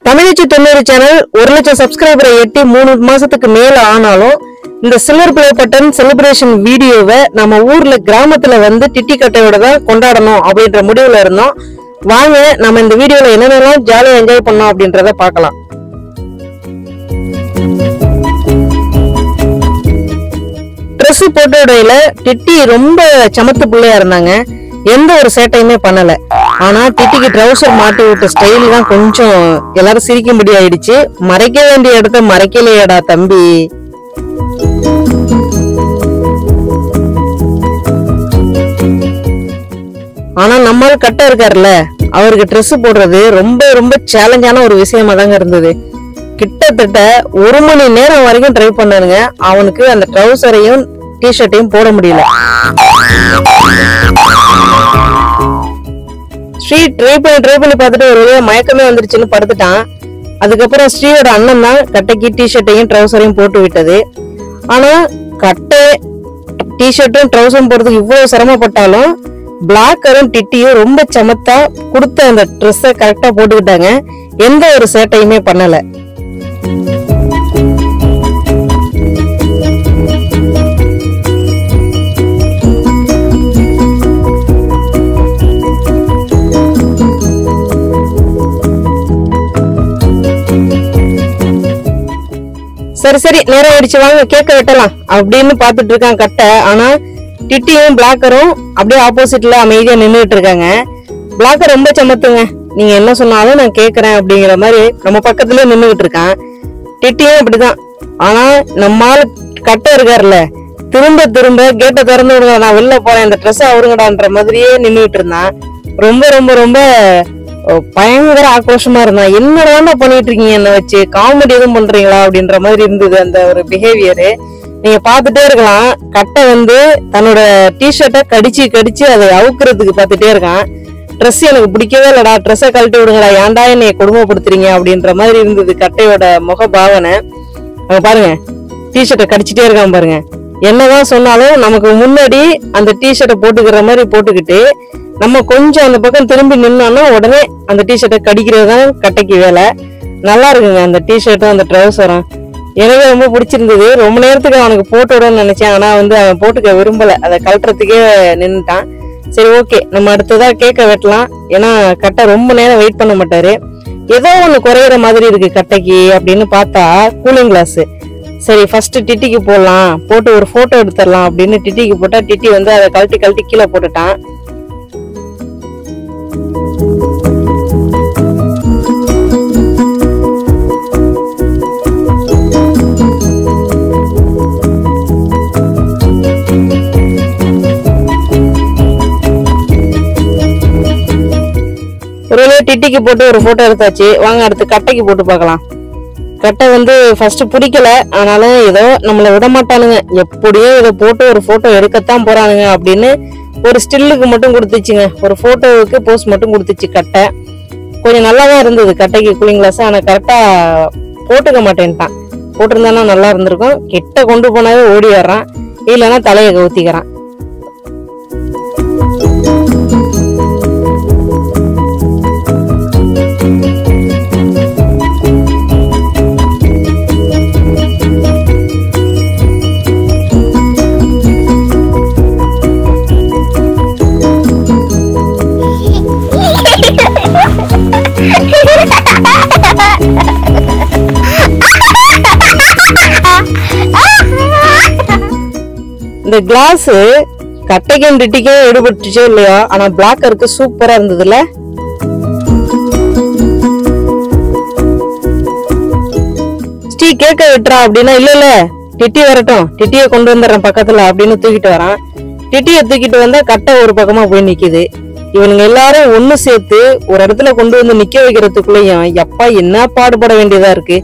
தமிழச்சி 90 channel 1 லட்சம் சப்ஸ்கிரைபரை எட்டி 3 மாசத்துக்கு மேல ஆனாலும் இந்த சில்வர் பிளே பட்டன் செலிப்ரேஷன் வீடியோவை நம்ம ஊர்ல கிராமத்துல வந்து டிட்டி கட்டையோட தான் கொண்டாடணும் அப்படின்ற முடிவுல இருந்தோம். வாங்க நம்ம இந்த வீடியோல என்னென்னலாம் ஜாலியா என்ஜாய் பண்ணோம் அப்படின்றத பார்க்கலாம். ட்ரெஸ் போட்டோடையில டிட்டி ரொம்ப சமத்து பிள்ளையா இருந்தாங்க. எந்த ஒரு சேட்டையுமே பண்ணல. ஆனா டிட்டிக்கு ட்ரவுசர் மாட்டி விட்ட ஸ்டைல் தான் கொஞ்சம் எல்லாரும் சிரிக்கும்படி ஆயிடுச்சு. மறைக்க வேண்டிய இடத்த மறைக்கலையடா தம்பி. ஆனா நம்மால கட்ட இருக்காருல்ல, அவருக்கு ட்ரெஸ் போடுறது ரொம்ப ரொம்ப சேலஞ்சான ஒரு விஷயமா தாங்க இருந்தது. கிட்டத்தட்ட 1 மணி நேரம் வரைக்கும் ட்ரை பண்ணானுங்க. அவனுக்கு அந்த ட்ரவுசரையும் டிஷர்ட்டையும் போட முடியல. ஸ்ரீ ட்ரை பண்ணி பார்த்துட்டு ஒரு வழியா மயக்கமே வந்துருச்சுன்னு படுத்துட்டான். அதுக்கப்புறம் ஸ்ரீயோட அண்ணன் தான் கட்டைக்கு டிஷர்ட்டையும் ட்ரவுசரையும் போட்டு விட்டது. ஆனா கட்டை டிஷர்ட்டும் ட்ரவுசரும் போடுறதுக்கு இவ்வளவு சிரமப்பட்டாலும் பிளாக்கரும் டிட்டியும் ரொம்ப சமத்தா கொடுத்த அந்த ட்ரெஸ்ஸை கரெக்டா போட்டுக்கிட்டாங்க. எந்த ஒரு சேட்டையுமே பண்ணல. சரி நேரம் ஆயிடுச்சு, வாங்க கேக்க வெட்டலாம் அப்படின்னு பாத்துட்டு இருக்கான் கட்டை. ஆனா டிட்டியும் பிளாக்கரும் அப்படியே ஆப்போசிட்ல அமைதியா நின்றுட்டு இருக்காங்க. பிளாக்கர் ரொம்ப சமத்துங்க, நீங்க என்ன சொன்னாலும் நான் கேக்குறேன் அப்படிங்கிற மாதிரி நம்ம பக்கத்துலயே நின்றுகிட்டு இருக்கான். டிட்டியும் அப்படிதான். ஆனா நம்மால கட்டை இருக்காருல்ல, திரும்ப திரும்ப கேட்டை திறந்து விடுங்க, நான் வெளில போறேன், இந்த ட்ரெஸ் அவருங்கடான்ற மாதிரியே நின்றுட்டு இருந்தான். ரொம்ப ரொம்ப ரொம்ப பயங்கர ஆக்ரோஷமா இருந்தான். என்னடா பண்ணிட்டு இருக்கீங்க, என்ன வச்சு காமெடி எதுவும் பண்றீங்களா அப்படின்ற மாதிரி இருந்தது அந்த ஒரு பிஹேவியரு. நீங்க பாத்துட்டே இருக்கலாம். கட்டை வந்து தன்னோட டிஷர்ட்டை கடிச்சு அதை அவுக்குறதுக்கு பாத்துட்டே இருக்கான். ட்ரெஸ் எனக்கு பிடிக்கவே இல்லடா, ட்ரெஸ்ஸை கழட்டி விடுங்கடா, ஏன்டா என்னைய கொடுமைப்படுத்துறீங்க அப்படின்ற மாதிரி இருந்தது கட்டையோட முக பாவனை. பாருங்க, டிஷர்ட்டை கடிச்சிட்டே இருக்கான் பாருங்க. என்னதான் சொன்னாலும் நமக்கு முன்னாடி அந்த டிஷர்ட்டை போட்டுக்கிற மாதிரி போட்டுக்கிட்டு நம்ம கொஞ்சம் அந்த பக்கம் திரும்பி நின்னோம்னா உடனே அந்த டிஷர்ட்டை கடிக்கிறது தான் கட்டைக்கு வேலை. நல்லா இருக்குங்க அந்த டிஷர்ட்டும் அந்த ட்ரவுசரும். எனக்கு ரொம்ப பிடிச்சிருந்தது. ரொம்ப நேரத்துக்கு அவனுக்கு போட்டு விடணும்னு நினைச்சேன். ஆனா வந்து அவன் போட்டுக்க விரும்பல, அதை கழட்டுறதுக்கே நின்னுட்டான். சரி ஓகே, நம்ம அடுத்ததா கேக்க வெட்டலாம். ஏன்னா கட்டை ரொம்ப நேரம் வெயிட் பண்ண மாட்டாரு. ஏதோ ஒண்ணு குறையிற மாதிரி இருக்கு கட்டைக்கு அப்படின்னு பார்த்தா கூலிங் கிளாஸ். சரி ஃபர்ஸ்ட் டிட்டிக்கு போடலாம், போட்டு ஒரு போட்டோ எடுத்துடலாம் அப்படின்னு டிட்டிக்கு போட்டா டிட்டி வந்து அதை கழட்டி கீழே போட்டுட்டான். ஒருவேளை டிட்டிக்கு போட்டு ஒரு போட்டோ எடுத்தாச்சு. வாங்க அடுத்து கட்டைக்கு போட்டு பார்க்கலாம். கட்டை வந்து ஃபர்ஸ்ட் பிடிக்கல, ஆனாலும் ஏதோ நம்மளை விட மாட்டானுங்க, எப்படியும் இதை போட்டு ஒரு போட்டோ எடுக்கத்தான் போறானுங்க அப்படின்னு ஒரு ஸ்டில்லுக்கு மட்டும் கொடுத்துச்சுங்க. ஒரு போட்டோவுக்கு போஸ்ட் மட்டும் கொடுத்துச்சு கட்டை. கொஞ்சம் நல்லாதான் இருந்தது கட்டைக்கு கூலிங் கிளாஸ். ஆனா கரெக்டா போட்டுக்க மாட்டேன்ட்டான். போட்டிருந்தானா நல்லா இருந்திருக்கும். கிட்ட கொண்டு போனாவே ஓடி வர்றான், இல்லைன்னா தலையை கவுத்திக்கிறான். இந்த கிளாஸ் கட்டைக்கும் டிட்டிக்கும் ஈடுபட்டுச்சோ இல்லையா, ஆனா பிளாக்கருக்கு சூப்பரா இருந்ததுல. ஸ்ரீ கேக்க விட்டுறா அப்படின்னா இல்ல டிட்டி வரட்டும், டிட்டியை கொண்டு வந்துடுறேன் பக்கத்துல அப்படின்னு தூக்கிட்டு வரான். டிட்டியை தூக்கிட்டு வந்தா கட்டை ஒரு பக்கமா போய் நிக்குது. இவனுங்க எல்லாரும் ஒண்ணு சேர்த்து ஒரு இடத்துல கொண்டு வந்து நிக்க வைக்கிறதுக்குள்ளயும் எப்பா என்ன பாடுபட வேண்டியதா இருக்கு.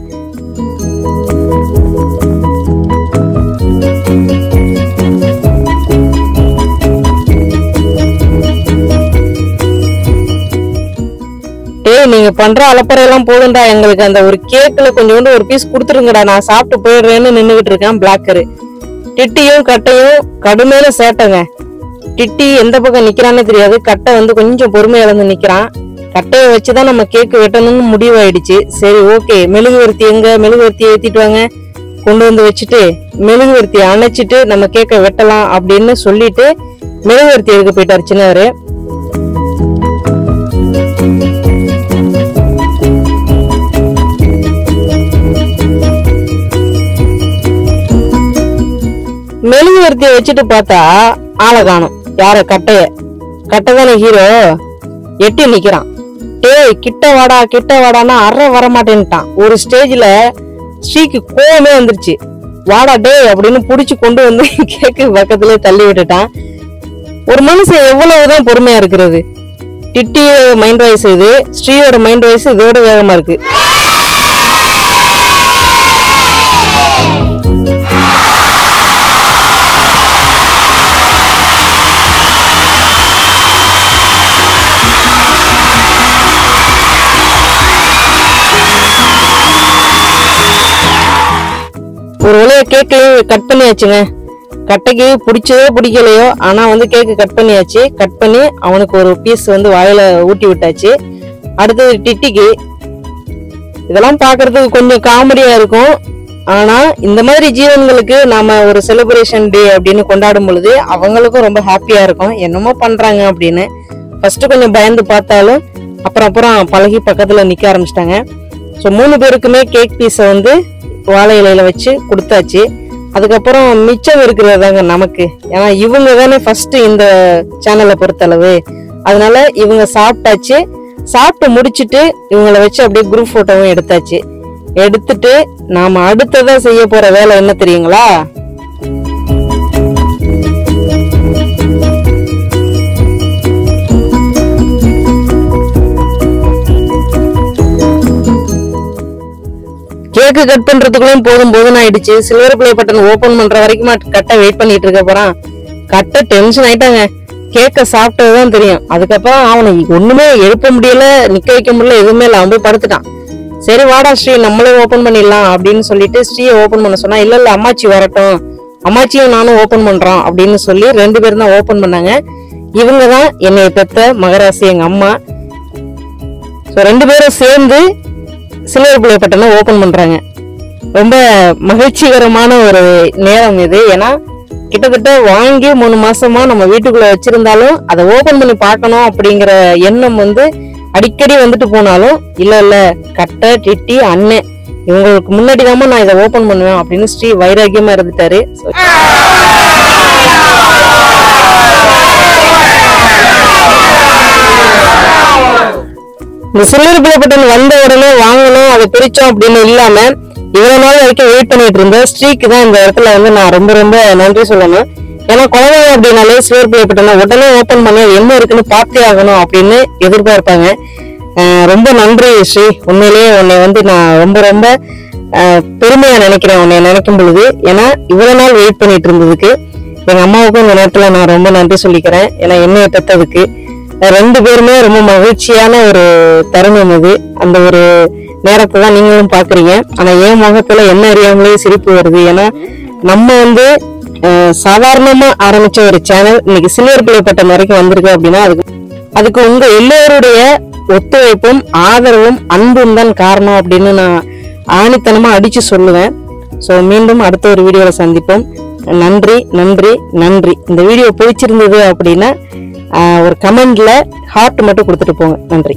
நீங்க பண்ற அலப்பறையெல்லாம் போதும்டா, எங்களுக்கு அந்த ஒரு கேக்ல கொஞ்சோண்டு ஒரு பீஸ் கொடுத்துருங்கடா, நான் சாப்பிட்டு போயிடுறேன்னு நின்னுகிட்டு இருக்கான் பிளாக்கரு. டிட்டியும் கட்டையும் கடுமையில சேட்டைங்க. டிட்டி எந்த பக்கம் நிக்கிறான்னு தெரியாது. கட்டை வந்து கொஞ்சம் பொறுமை இழந்து நிக்கிறான். கட்டையை வச்சுதான் நம்ம கேக்கு வெட்டணும்னு முடிவாயிடுச்சு. சரி ஓகே, மெழுகுவர்த்தி எங்க, மெழுகுவர்த்தியை ஏத்திட்டு வாங்க, கொண்டு வந்து வச்சுட்டு மெழுகுவர்த்தியை அணைச்சிட்டு நம்ம கேக்க வெட்டலாம் அப்படின்னு சொல்லிட்டு மெழுகுவர்த்தி எடுக்க போயிட்டாரு சின்னவரு. மெழுகுவர்த்தியை வச்சுட்டு பார்த்தா ஆளை காணும். யார? கட்டை தானே ஹீரோ. எட்டி நிக்கிறான். டேய் கிட்ட வாடா கிட்ட வாடான்னா வர மாட்டேன்ட்டான். ஒரு ஸ்டேஜ்ல ஸ்ரீக்கு கோவமே வந்துருச்சு. வாடா டே அப்படின்னு புடிச்சு கொண்டு வந்து கேக்கு பக்கத்துல தள்ளி விட்டுட்டான். ஒரு மனுஷன் எவ்வளவுதான் பொறுமையா இருக்கிறது. டிட்டியோட மைண்ட் வாய்ஸ் இது, ஸ்ரீயோட மைண்ட் வாய்ஸ் இதோட வேகமா இருக்கு. ஒரு வழியா கேக்கையும் கட் பண்ணியாச்சுங்க. கட்டைக்கு பிடிச்சதோ பிடிக்கலையோ, ஆனா வந்து கேக்கு கட் பண்ணியாச்சு. கட் பண்ணி அவனுக்கு ஒரு பீஸ் வந்து வாயில ஊட்டி விட்டாச்சு. அடுத்தது டிட்டிக்கு. இதெல்லாம் பாக்குறதுக்கு கொஞ்சம் காமெடியா இருக்கும். ஆனா இந்த மாதிரி ஜீவன்களுக்கு நாம ஒரு செலிப்ரேஷன் டே அப்படின்னு கொண்டாடும் பொழுது அவங்களுக்கும் ரொம்ப ஹாப்பியா இருக்கும். என்னமோ பண்றாங்க அப்படின்னு ஃபர்ஸ்ட் கொஞ்சம் பயந்து பார்த்தாலும் அப்புறம் பழகி பக்கத்துல நிக்க ஆரம்பிச்சிட்டாங்க. ஸோ 3 பேருக்குமே கேக் பீஸை வந்து வாழை இலையில வச்சு கொடுத்தாச்சு. அதுக்கப்புறம் மிச்சம் இருக்கிறதாங்க நமக்கு. ஏன்னா இவங்க தானே ஃபர்ஸ்ட் இந்த சேனலை பொறுத்தளவு. அதனால இவங்க சாப்பிட்டாச்சு. சாப்பிட்டு முடிச்சுட்டு இவங்களை வச்சு அப்படியே குரூப் போட்டோவும் எடுத்தாச்சு. எடுத்துட்டு நாம அடுத்ததா செய்ய போற வேலை என்ன தெரியுங்களா? கேக்கு கட் பண்றதுக்குள்ளயும் போதும் ஆயிடுச்சு. சில்வர் பிளே பட்டன் ஓபன் பண்ற வரைக்கும் கட்டை வெயிட் பண்ணிட்டு இருக்க போறான். கட்டை டென்ஷன் ஆயிட்டாங்க. கேக்க சாப்பிட்டதுதான் தெரியும். அதுக்கப்புறம் அவனை ஒண்ணுமே எழுப்ப முடியல, நிக்க வைக்க முடியல, எதுவுமே இல்ல. அவன் போய் படுத்துட்டான். சரி வாடா ஸ்ரீ நம்மளே ஓபன் பண்ணிடலாம் அப்படின்னு சொல்லிட்டு ஸ்ரீயை ஓபன் பண்ண சொன்னா, இல்ல அம்மாச்சி வரட்டும், அம்மாச்சியும் நானும் ஓபன் பண்றோம் அப்படின்னு சொல்லி 2 பேரும் தான் ஓபன் பண்ணாங்க. இவங்கதான் என்னைய பெத்த மகராசி, எங்க அம்மா. 2 பேரும் சேர்ந்து சில்வர் பிளே பட்டனை ஓபன் பண்றாங்க. ரொம்ப மகிழ்ச்சிகரமான ஒரு நேரம் இது. ஏன்னா கிட்டத்தட்ட வாங்கி 3 மாசமா நம்ம வீட்டுக்குள்ள வச்சிருந்தாலும் அதை ஓபன் பண்ணி பார்க்கணும் அப்படிங்கிற எண்ணம் வந்து அடிக்கடி வந்துட்டு போனாலும் இல்ல கட்டை டிட்டி அண்ணன் இவங்களுக்கு முன்னாடி தான் நான் இதை ஓபன் பண்ணுவேன் அப்படின்னு ஸ்ரீ வைராக்கியமா இருந்துட்டாரு. இந்த சில்வர் பிளே பட்டன் வந்த உடனே வாங்கணும், அதை பிரிச்சோம் அப்படின்னு இல்லாம இவ்வளவு நாள் வரைக்கும் வெயிட் பண்ணிட்டு இருந்தேன். ஸ்ரீக்கு தான் இந்த இடத்துல வந்து நான் ரொம்ப நன்றி சொல்லணும். ஏன்னா குழந்தைங்க அப்படின்னாலே சில்வர் பிளே பட்டனை உடனே ஓபன் பண்ணி என்ன இருக்குன்னு பார்த்தே ஆகணும் அப்படின்னு எதிர்பார்ப்பாங்க. ரொம்ப நன்றி ஸ்ரீ. உண்மையிலேயே உன்னை வந்து நான் ரொம்ப பெருமையா நினைக்கிறேன் உன்னை நினைக்கும் பொழுது. ஏன்னா இவ்வளவு நாள் வெயிட் பண்ணிட்டு இருந்ததுக்கு எங்க அம்மாவுக்கும் இந்த நேரத்துல நான் ரொம்ப நன்றி சொல்லிக்கிறேன். ஏன்னா என்னைய பெற்றதுக்கு 2 பேருமே ரொம்ப மகிழ்ச்சியான ஒரு தருணம் அது. அந்த ஒரு நேரத்தை தான் நீங்களும் பாக்குறீங்க. ஆனா என் முகத்துல என்ன அறியாமலே சிரிப்பு வருது. ஏன்னா நம்ம வந்து சாதாரணமா ஆரம்பிச்ச ஒரு சேனல் இன்னைக்கு சில்வர் பிளே பட்டன் வரைக்கும் வந்திருக்கு அப்படின்னா அதுக்கு உங்க எல்லோருடைய ஒத்துழைப்பும் ஆதரவும் அன்பும் தான் காரணம் அப்படின்னு நான் ஆணித்தனமா அடிச்சு சொல்லுவேன். ஸோ மீண்டும் அடுத்த ஒரு வீடியோல சந்திப்போம். நன்றி நன்றி நன்றி. இந்த வீடியோ பிடிச்சிருந்தது அப்படின்னா ஒரு கமெண்ட்ல ஹார்ட் மட்டும் கொடுத்துட்டு போங்க. நன்றி.